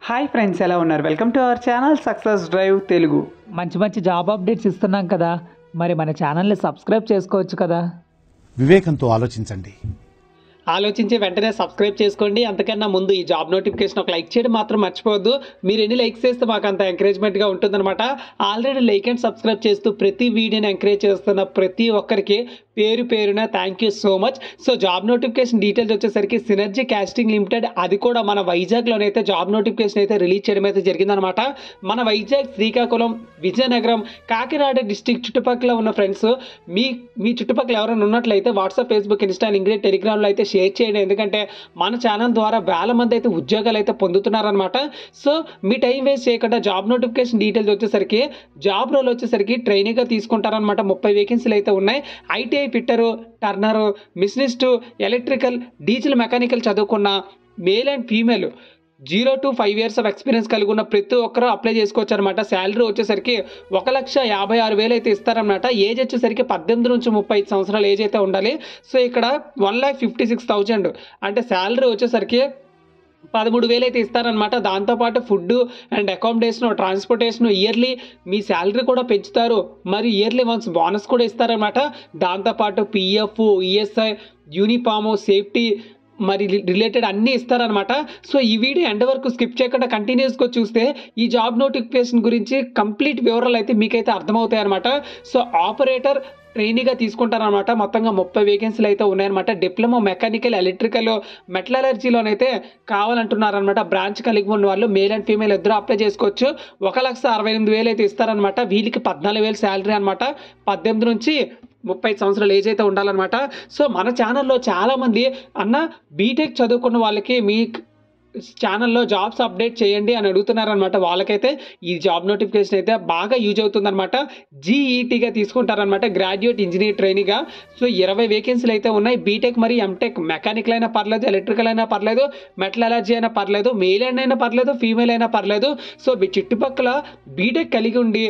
Hi friends, ఎలా ఉన్నారు? Welcome to our channel success drive Telugu. మంచి జాబ్ అప్డేట్స్ ఇస్తున్నాం కదా, మరి మన ఛానల్ని సబ్స్క్రైబ్ చేసుకోవచ్చు కదా. వివేకంతో ఆలోచించండి. ఆలోచించి వెంటనే సబ్స్క్రైబ్ చేసుకోండి. అంతకన్నా ముందు ఈ జాబ్ నోటిఫికేషన్ ఒక లైక్ చేయడం మాత్రం మర్చిపోవద్దు. మీరు ఎన్ని లైక్స్ చేస్తే మాకు అంత ఎంకరేజ్మెంట్గా ఉంటుందన్నమాట. ఆల్రెడీ లైక్ అండ్ సబ్స్క్రైబ్ చేస్తూ ప్రతి వీడియోని ఎంకరేజ్ చేస్తున్న ప్రతి ఒక్కరికి పేరు పేరున thank you so much. So job notification details వచ్చేసరికి సినర్జీ కాస్టింగ్ లిమిటెడ్, అది కూడా మన వైజాగ్లోనైతే జాబ్ నోటిఫికేషన్ అయితే రిలీజ్ చేయడం అయితే జరిగిందనమాట. మన వైజాగ్, శ్రీకాకుళం, విజయనగరం, కాకినాడ డిస్టిక్ చుట్టుపక్కల ఉన్న ఫ్రెండ్స్ మీ చుట్టుపక్కల ఎవరైనా ఉన్నట్లయితే వాట్సాప్, ఫేస్బుక్, ఇన్స్టా, లింక్డ్ఇన్, టెలిగ్రామ్లో అయితే షేర్ చేయండి. ఎందుకంటే మన ఛానల్ ద్వారా వేల మంది అయితే ఉద్యోగాలు అయితే పొందుతున్నారనమాట. సో మీ టైం వేస్ట్ చేయకుండా జాబ్ నోటిఫికేషన్ డీటెయిల్స్ వచ్చేసరికి జాబ్ రోల్ వచ్చేసరికి ట్రైనింగ్గా తీసుకుంటారనమాట. 30 వేకెన్సీలు అయితే ఉన్నాయి. ITI fitter, turner, machinist, electrical, diesel mechanical చదువుకున్న male and female 0 to 5 years of experience కలిగి ఉన్న ప్రతి ఒక్కరూ అప్లై చేసుకోవచ్చు అనమాట. శాలరీ వచ్చేసరికి 1,56,000 అయితే ఇస్తారనమాట. ఏజ్ వచ్చేసరికి 18 నుంచి 35 సంవత్సరాల ఏజ్ అయితే ఉండాలి. సో ఇక్కడ 1,56,000 అంటే శాలరీ వచ్చేసరికి 13,000 అయితే ఇస్తారనమాట. దాంతోపాటు food and accommodation, transportation, yearly మీ శాలరీ కూడా పెంచుతారు. మరి ఇయర్లీ వన్స్ బోనస్ కూడా ఇస్తారనమాట. దాంతోపాటు పిఎఫ్, ఈఎస్ఐ, యూనిఫాము, సేఫ్టీ మరి రిలేటెడ్ అన్నీ ఇస్తారనమాట. సో ఈ వీడియో ఎండ్ వరకు స్కిప్ చేయకుండా కంటిన్యూస్గా చూస్తే ఈ జాబ్ నోటిఫికేషన్ గురించి కంప్లీట్ వివరాలు అయితే మీకైతే అర్థమవుతాయి అనమాట. సో ఆపరేటర్ ట్రైనీగా తీసుకుంటారనమాట. మొత్తంగా 30 వేకెన్సీలు అయితే ఉన్నాయన్నమాట. డిప్లొమా మెకానికల్, ఎలక్ట్రికల్, మెటలర్జీలోనైతే కావాలంటున్నారనమాట. బ్రాంచ్ కలిగి ఉన్న వాళ్ళు మేల్ అండ్ ఫీమేల్ ఇద్దరు అప్లై చేసుకోవచ్చు. 1,68,000 అయితే ఇస్తారనమాట. వీళ్ళకి 14,000 శాలరీ అనమాట. 18 నుంచి 35 సంవత్సరాల ఏజ్ అయితే ఉండాలన్నమాట. సో మన ఛానల్లో చాలామంది అన్న బీటెక్ చదువుకున్న వాళ్ళకి మీ ఛానల్లో జాబ్స్ అప్డేట్ చేయండి అని అడుగుతున్నారనమాట. వాళ్ళకైతే ఈ జాబ్ నోటిఫికేషన్ అయితే బాగా యూజ్ అవుతుందన్నమాట. జీఈటీగా తీసుకుంటారనమాట, గ్రాడ్యుయేట్ ఇంజనీర్ ట్రైనీగా. సో 20 వేకెన్సీలు అయితే ఉన్నాయి. బీటెక్ మరియు ఎంటెక్, మెకానికల్ అయినా పర్లేదు, ఎలక్ట్రికల్ అయినా పర్లేదు, మెటలర్జీ అయినా పర్లేదు, మేల్ అయినా పర్లేదు, ఫీమేల్ అయినా పర్లేదు. సో మీ చుట్టుపక్కల బీటెక్ కలిగి ఉండి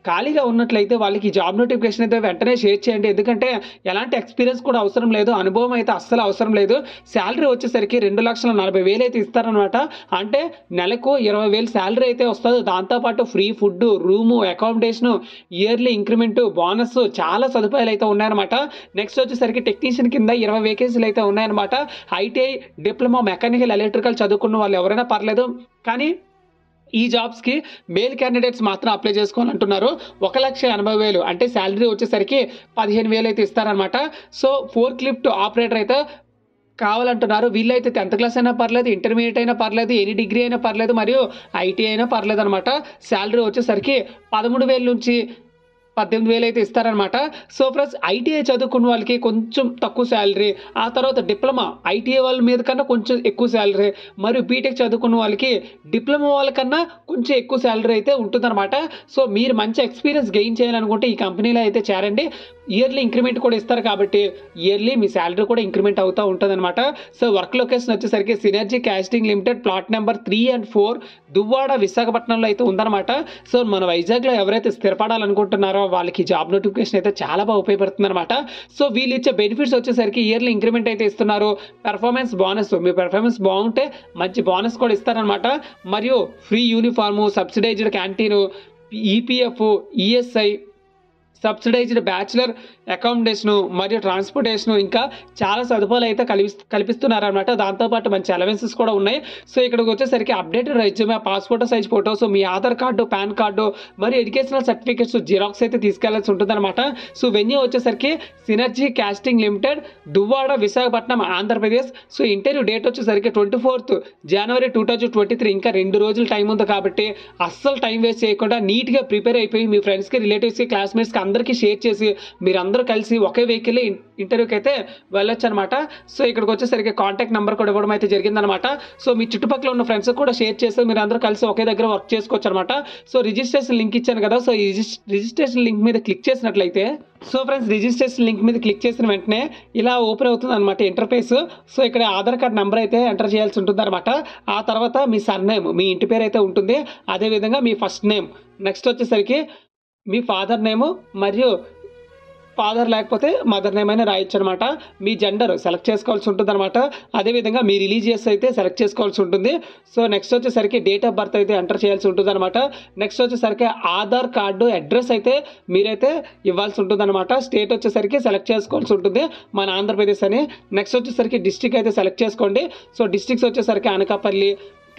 ఖాళీగా ఉన్నట్లయితే వాళ్ళకి జాబ్ నోటిఫికేషన్ అయితే వెంటనే షేర్ చేయండి. ఎందుకంటే ఎలాంటి ఎక్స్పీరియన్స్ కూడా అవసరం లేదు, అనుభవం అయితే అస్సలు అవసరం లేదు. శాలరీ వచ్చేసరికి 2,40,000 అయితే ఇస్తారనమాట. అంటే నెలకు 20,000 శాలరీ అయితే వస్తుంది. దాంతోపాటు free food, room, accommodation, yearly increment, bonus, చాలా సదుపాయాలు అయితే ఉన్నాయన్నమాట. నెక్స్ట్ వచ్చేసరికి టెక్నీషియన్ కింద 20 వేకెన్సీలు అయితే ఉన్నాయన్నమాట. ఐటీఐ, డిప్లొమా మెకానికల్, ఎలక్ట్రికల్ చదువుకున్న వాళ్ళు ఎవరైనా పర్లేదు. కానీ ఈ జాబ్స్కి మేల్ క్యాండిడేట్స్ మాత్రం అప్లై చేసుకోవాలంటున్నారు. 1,80,000 అంటే శాలరీ వచ్చేసరికి 15,000 అయితే ఇస్తారనమాట. సో ఫోర్క్ లిఫ్ట్ ఆపరేటర్ అయితే కావాలంటున్నారు. వీళ్ళైతే 10th క్లాస్ అయినా పర్లేదు, ఇంటర్మీడియట్ అయినా పర్లేదు, ఎనీ డిగ్రీ అయినా పర్లేదు, మరియు ఐటీ అయినా పర్లేదు అనమాట. శాలరీ వచ్చేసరికి 13,000 నుంచి 18,000 అయితే ఇస్తారనమాట. సో ఫ్రెండ్స్ ఐటీఐ చదువుకున్న వాళ్ళకి కొంచెం తక్కువ శాలరీ, ఆ తర్వాత డిప్లొమా ఐటీఐ వాళ్ళ మీద కన్నా కొంచెం ఎక్కువ శాలరీ, మరియు బీటెక్ చదువుకున్న వాళ్ళకి డిప్లొమా వాళ్ళకన్నా కొంచెం ఎక్కువ శాలరీ అయితే ఉంటుందన్నమాట. సో మీరు మంచి ఎక్స్పీరియన్స్ గెయిన్ చేయాలనుకుంటే ఈ కంపెనీలో అయితే చేరండి. ఇయర్లీ ఇంక్రిమెంట్ కూడా ఇస్తారు కాబట్టి ఇయర్లీ మీ శాలరీ కూడా ఇంక్రిమెంట్ అవుతూ ఉంటుందన్నమాట. సో వర్క్ లొకేషన్ వచ్చేసరికి synergy casting limited, plot number 3 and 4, Duvvada, విశాఖపట్నంలో అయితే ఉందన్నమాట. సో మన వైజాగ్లో ఎవరైతే స్థిరపడాలనుకుంటున్నారో వాళ్ళకి జాబ్ నోటిఫికేషన్ అయితే చాలా బాగా ఉపయోగపడుతుంది అనమాట. సో వీళ్ళు ఇచ్చే బెనిఫిట్స్ వచ్చేసరికి ఇయర్లీ ఇంక్రిమెంట్ అయితే ఇస్తున్నారు. పెర్ఫార్మెన్స్ బోనస్, మీ పెర్ఫార్మెన్స్ బాగుంటే మంచి బోనస్ కూడా ఇస్తారనమాట. మరియు free uniform, subsidised canteen, EPF, ESI, subsidised bachelor accommodation మరియు ట్రాన్స్పోర్టేషను, ఇంకా చాలా సదుపాయాలు అయితే కల్పిస్తున్నారనమాట. దాంతోపాటు మంచి అలవెన్సెస్ కూడా ఉన్నాయి. సో ఇక్కడికి వచ్చేసరికి updated resume, passport size photos, మీ ఆధార్ కార్డు, పాన్ కార్డు మరియు ఎడ్యుకేషనల్ సర్టిఫికేట్స్ జిరాక్స్ అయితే తీసుకెళ్లాల్సి ఉంటుందన్నమాట. సో వెన్యూ వచ్చేసరికి synergy casting limited, Duvvada, Visakhapatnam, Andhra Pradesh. So interview date వచ్చేసరికి 24th January 2023. ఇంకా 2 రోజులు టైం ఉంది కాబట్టి అస్సలు టైం వేస్ట్ చేయకుండా నీట్గా ప్రిపేర్ అయిపోయి మీ ఫ్రెండ్స్కి, రిలేటివ్స్కి, క్లాస్మేట్స్కి అందరికీ షేర్ చేసి మీరందరూ కలిసి ఒకే వెహికల్ ఇంటర్వ్యూకి అయితే వెళ్ళొచ్చు అనమాట. సో ఇక్కడికి వచ్చేసరికి కాంటాక్ట్ నెంబర్ కూడా ఇవ్వడం అయితే జరిగిందనమాట. సో మీ చుట్టుపక్కల ఉన్న ఫ్రెండ్స్ కూడా షేర్ చేసి మీరు అందరూ కలిసి ఒకే దగ్గర వర్క్ చేసుకోవచ్చు అనమాట. సో రిజిస్ట్రేషన్ లింక్ ఇచ్చాను కదా, సో ఈ రిజిస్ట్రేషన్ లింక్ మీద క్లిక్ చేసినట్లయితే, సో ఫ్రెండ్స్ రిజిస్ట్రేషన్ లింక్ మీద క్లిక్ చేసిన వెంటనే ఇలా ఓపెన్ అవుతుంది అనమాట ఇంటర్ఫేస్. సో ఇక్కడ ఆధార్ కార్డ్ నెంబర్ అయితే ఎంటర్ చేయాల్సి ఉంటుంది అనమాట. ఆ తర్వాత మీ సర్నేమ్, మీ ఇంటి పేరు అయితే ఉంటుంది. అదేవిధంగా మీ ఫస్ట్ నేమ్, నెక్స్ట్ వచ్చేసరికి మీ ఫాదర్ నేము మరియు ఫాదర్ లేకపోతే మదర్ నేమ్ అయినా రాయొచ్చు అనమాట. మీ జెండర్ సెలెక్ట్ చేసుకోవాల్సి ఉంటుంది అనమాట. అదేవిధంగా మీ రిలీజియస్ అయితే సెలెక్ట్ చేసుకోవాల్సి ఉంటుంది. సో నెక్స్ట్ వచ్చేసరికి డేట్ ఆఫ్ బర్త్ అయితే ఎంటర్ చేయాల్సి ఉంటుంది అనమాట. నెక్స్ట్ వచ్చేసరికి ఆధార్ కార్డు అడ్రస్ అయితే మీరైతే ఇవ్వాల్సి ఉంటుంది అనమాట. స్టేట్ వచ్చేసరికి సెలెక్ట్ చేసుకోవాల్సి ఉంటుంది, మన ఆంధ్రప్రదేశ్ అని. నెక్స్ట్ వచ్చేసరికి డిస్టిక్ అయితే సెలెక్ట్ చేసుకోండి. సో డిస్టిక్స్ వచ్చేసరికి అనకాపల్లి,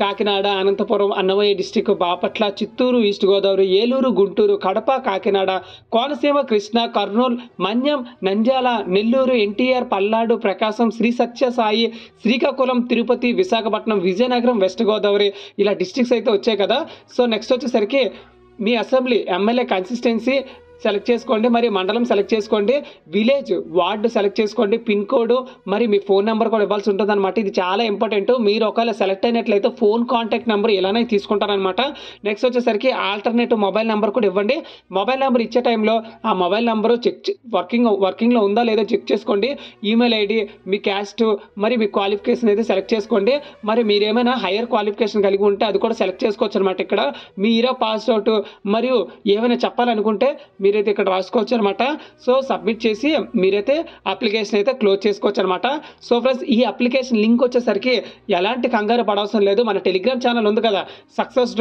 కాకినాడ, అనంతపురం, అన్నమయ్య డిస్టిక్, బాపట్ల, చిత్తూరు, ఈస్ట్ గోదావరి, ఏలూరు, గుంటూరు, కడప, కాకినాడ, కోనసీమ, కృష్ణా, కర్నూలు, మన్యం, నంద్యాల, నెల్లూరు, ఎన్టీఆర్, పల్నాడు, ప్రకాశం, శ్రీ సత్య సాయి, శ్రీకాకుళం, తిరుపతి, విశాఖపట్నం, విజయనగరం, వెస్ట్ గోదావరి, ఇలా డిస్ట్రిక్ట్స్ అయితే వచ్చాయి కదా. సో నెక్స్ట్ వచ్చేసరికి మీ అసెంబ్లీ ఎమ్మెల్యే కన్సిస్టెన్సీ సెలెక్ట్ చేసుకోండి, మరి మండలం సెలెక్ట్ చేసుకోండి, విలేజ్ వార్డు సెలెక్ట్ చేసుకోండి, పిన్ కోడ్, మరి మీ ఫోన్ నెంబర్ కూడా ఇవ్వాల్సి ఉంటుంది అనమాట. ఇది చాలా ఇంపార్టెంట్. మీరు ఒకవేళ సెలెక్ట్ అయినట్లయితే ఫోన్ కాంటాక్ట్ నెంబర్ ఇలానే తీసుకుంటారనమాట. నెక్స్ట్ వచ్చేసరికి ఆల్టర్నేటివ్ మొబైల్ నెంబర్ కూడా ఇవ్వండి. మొబైల్ నెంబర్ ఇచ్చే టైంలో ఆ మొబైల్ నెంబరు వర్కింగ్లో ఉందా లేదా చెక్ చేసుకోండి. ఈమెయిల్ ఐడి, మీ క్యాస్ట్, మరి మీ క్వాలిఫికేషన్ అయితే సెలెక్ట్ చేసుకోండి. మరి మీరు ఏమైనా హైయర్ క్వాలిఫికేషన్ కలిగి ఉంటే అది కూడా సెలెక్ట్ చేసుకోవచ్చు అనమాట. ఇక్కడ మీ ఇయర్ పాస్ అవుట్ మరియు ఏమైనా చెప్పాలనుకుంటే మీరైతే ఇక్కడ రాసుకోవచ్చు అనమాట. సో సబ్మిట్ చేసి మీరైతే అప్లికేషన్ అయితే క్లోజ్ చేసుకోవచ్చు అనమాట. సో ఫ్రెండ్స్, ఈ అప్లికేషన్ లింక్ వచ్చేసరికి ఎలాంటి కంగారు పడవసరం లేదు. మన టెలిగ్రామ్ ఛానల్ ఉంది కదా, సక్సెస్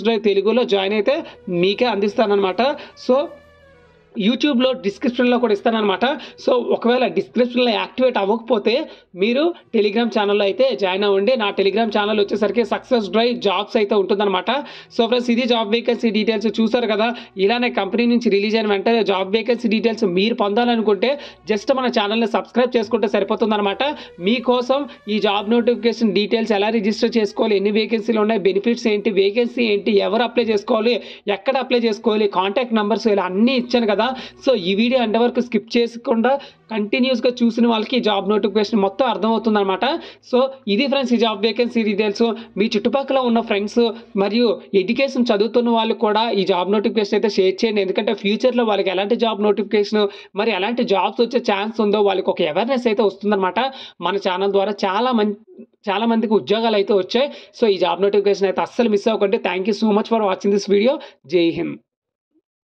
డ్రైవ్ తెలుగులో జాయిన్ అయితే మీకే అందిస్తానమాట. సో యూట్యూబ్లో డిస్క్రిప్షన్లో కూడా ఇస్తానమాట. సో ఒకవేళ డిస్క్రిప్షన్లో యాక్టివేట్ అవ్వకపోతే మీరు టెలిగ్రామ్ ఛానల్లో అయితే జాయిన్ అవ్వండి. నా టెలిగ్రామ్ ఛానల్ వచ్చేసరికి సక్సెస్ డ్రైవ్ జాబ్స్ అయితే ఉంటుందన్నమాట. సో ఫ్రెండ్స్, ఇది జాబ్ వేకెన్సీ డీటెయిల్స్ చూసారు కదా. ఇలానే కంపెనీ నుంచి రిలీజ్ అయిన వెంటనే జాబ్ వేకెన్సీ డీటెయిల్స్ మీరు పొందాలనుకుంటే జస్ట్ మన ఛానల్ని సబ్స్క్రైబ్ చేసుకుంటే సరిపోతుందన్నమాట. మీకోసం ఈ జాబ్ నోటిఫికేషన్ డీటెయిల్స్ ఎలా రిజిస్టర్ చేసుకోవాలి, ఎన్ని వేకెన్సీలు ఉన్నాయి, బెనిఫిట్స్ ఏంటి, వేకెన్సీ ఏంటి, ఎవరు అప్లై చేసుకోవాలి, ఎక్కడ అప్లై చేసుకోవాలి, కాంటాక్ట్ నెంబర్స్ ఇలా అన్నీ ఇచ్చాను కదా. సో ఈ వీడియో ఎండ్ వరకు స్కిప్ చేయకుండా కంటిన్యూస్గా చూసిన వాళ్ళకి జాబ్ నోటిఫికేషన్ మొత్తం అర్థమవుతుంది అనమాట. సో ఇది ఫ్రెండ్స్, ఈ జాబ్ వేకెన్సీ డీటెయిల్స్. మీ చుట్టుపక్కల ఉన్న ఫ్రెండ్స్ మరియు ఎడ్యుకేషన్ చదువుతున్న వాళ్ళు కూడా ఈ జాబ్ నోటిఫికేషన్ అయితే షేర్ చేయండి. ఎందుకంటే ఫ్యూచర్లో వాళ్ళకి ఎలాంటి జాబ్ నోటిఫికేషన్, మరి ఎలాంటి జాబ్స్ వచ్చే ఛాన్స్ ఉందో వాళ్ళకి ఒక అవేర్నెస్ అయితే వస్తుందన్నమాట. మన ఛానల్ ద్వారా చాలా మందికి ఉద్యోగాలు అయితే వచ్చాయి. సో ఈ జాబ్ నోటిఫికేషన్ అయితే అస్సలు మిస్ అవ్వకండి. Thank you so much for watching this video. జై హింద్.